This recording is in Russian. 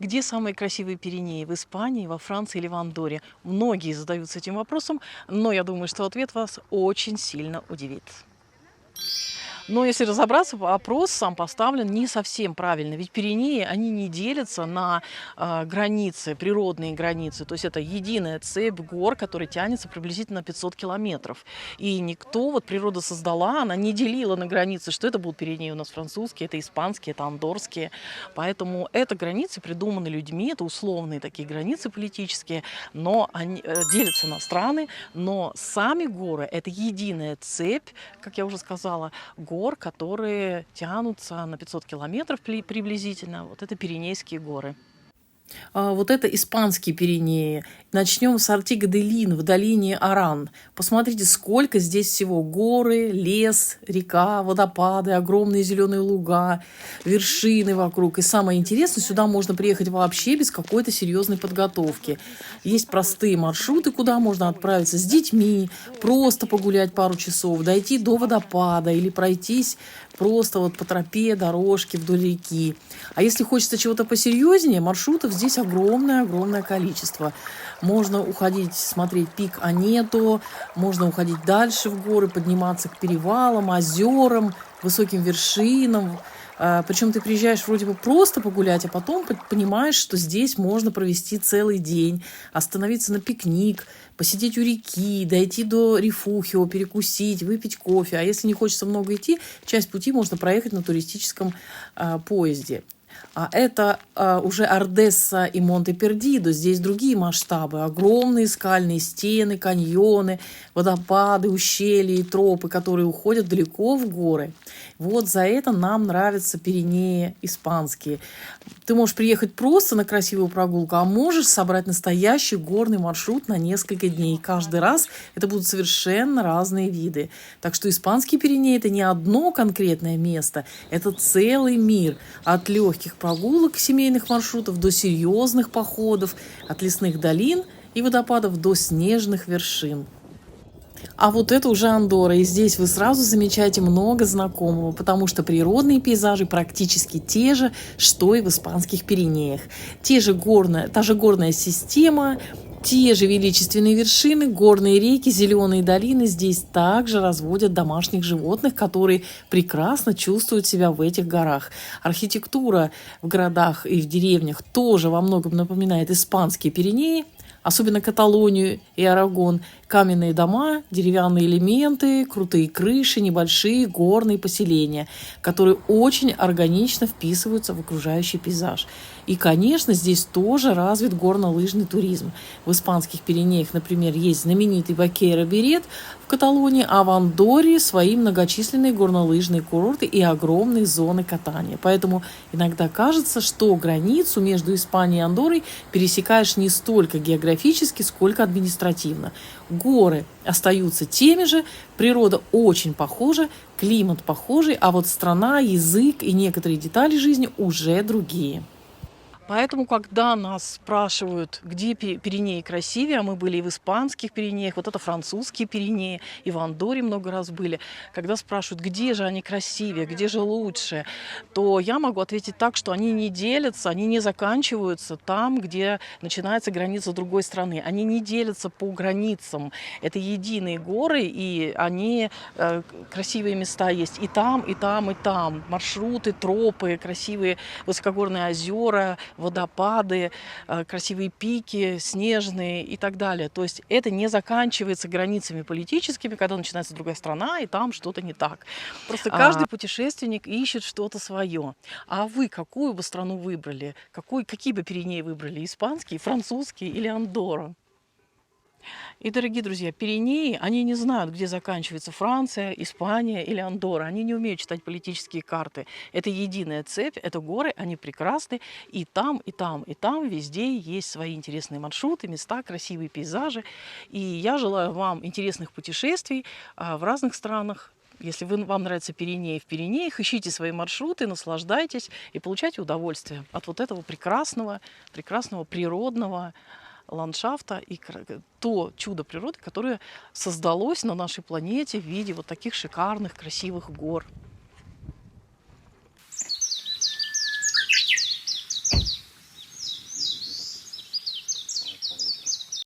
Где самые красивые Пиренеи? В Испании, во Франции или в Андорре? Многие задаются этим вопросом, но я думаю, что ответ вас очень сильно удивит. Но если разобраться, опрос сам поставлен не совсем правильно. Ведь Пиренеи, они не делятся на границы, природные границы. То есть это единая цепь гор, которая тянется приблизительно 500 километров. И никто, вот природа создала, она не делила на границы, что это будут Пиренеи у нас французские, это испанские, это андорские. Поэтому это границы придуманы людьми, это условные такие границы политические, но они делятся на страны, но сами горы – это единая цепь, как я уже сказала, гор, которые тянутся на 500 километров приблизительно. Вот это Пиренейские горы. Вот это испанские Пиренеи. Начнем с Артига-де-Лин в долине Аран. Посмотрите, сколько здесь всего. Горы, лес, река, водопады, огромные зеленые луга, вершины вокруг. И самое интересное, сюда можно приехать вообще без какой-то серьезной подготовки. Есть простые маршруты, куда можно отправиться с детьми, просто погулять пару часов, дойти до водопада или пройтись просто вот по тропе, дорожке вдоль реки. А если хочется чего-то посерьезнее, маршрутов здесь огромное-огромное количество. Можно уходить, смотреть пик Ането, можно уходить дальше в горы, подниматься к перевалам, озерам, высоким вершинам. Причем ты приезжаешь вроде бы просто погулять, а потом понимаешь, что здесь можно провести целый день, остановиться на пикник, посидеть у реки, дойти до Рефухио, перекусить, выпить кофе. А если не хочется много идти, часть пути можно проехать на туристическом поезде. А это уже Ардесса и Монте-Пердидо. Здесь другие масштабы. Огромные скальные стены, каньоны, водопады, ущелья и тропы, которые уходят далеко в горы. Вот за это нам нравятся Пиренеи испанские. Ты можешь приехать просто на красивую прогулку, а можешь собрать настоящий горный маршрут на несколько дней. Каждый раз это будут совершенно разные виды. Так что испанские Пиренеи – это не одно конкретное место, это целый мир. От легких прогулок, семейных маршрутов до серьезных походов, от лесных долин и водопадов до снежных вершин. А вот это уже Андорра, и здесь вы сразу замечаете много знакомого, потому что природные пейзажи практически те же, что и в испанских Пиренеях. Та же горная система, те же величественные вершины, горные реки, зеленые долины. Здесь также разводят домашних животных, которые прекрасно чувствуют себя в этих горах. Архитектура в городах и в деревнях тоже во многом напоминает испанские Пиренеи, особенно Каталонию и Арагон. Каменные дома, деревянные элементы, крутые крыши, небольшие горные поселения, которые очень органично вписываются в окружающий пейзаж. И, конечно, здесь тоже развит горнолыжный туризм. В испанских Пиренеях, например, есть знаменитый Бакейро-Берет в Каталонии, а в Андорре свои многочисленные горнолыжные курорты и огромные зоны катания. Поэтому иногда кажется, что границу между Испанией и Андоррой пересекаешь не столько географически, сколько административно. Горы остаются теми же, природа очень похожа, климат похожий, а вот страна, язык и некоторые детали жизни уже другие. Поэтому, когда нас спрашивают, где Пиренеи красивее, а мы были и в испанских Пиренеях, вот это французские Пиренеи, и в Андорре много раз были, когда спрашивают, где же они красивее, где же лучше, то я могу ответить так, что они не делятся, они не заканчиваются там, где начинается граница другой страны. Они не делятся по границам. Это единые горы, и они красивые места есть и там, и там, и там. Маршруты, тропы, красивые высокогорные озера, водопады, красивые пики, снежные и так далее. То есть это не заканчивается границами политическими, когда начинается другая страна, и там что-то не так. Просто каждый путешественник ищет что-то свое. А вы какую бы страну выбрали? Какие бы Пиренеи выбрали? Испанские, французские или Андорра? И, дорогие друзья, Пиренеи, они не знают, где заканчивается Франция, Испания или Андорра. Они не умеют читать политические карты. Это единая цепь, это горы, они прекрасны. И там, и там, и там везде есть свои интересные маршруты, места, красивые пейзажи. И я желаю вам интересных путешествий в разных странах. Если вам нравятся Пиренеи в Пиренеях, ищите свои маршруты, наслаждайтесь и получайте удовольствие от вот этого прекрасного природного ландшафта и то чудо природы, которое создалось на нашей планете в виде вот таких шикарных, красивых гор.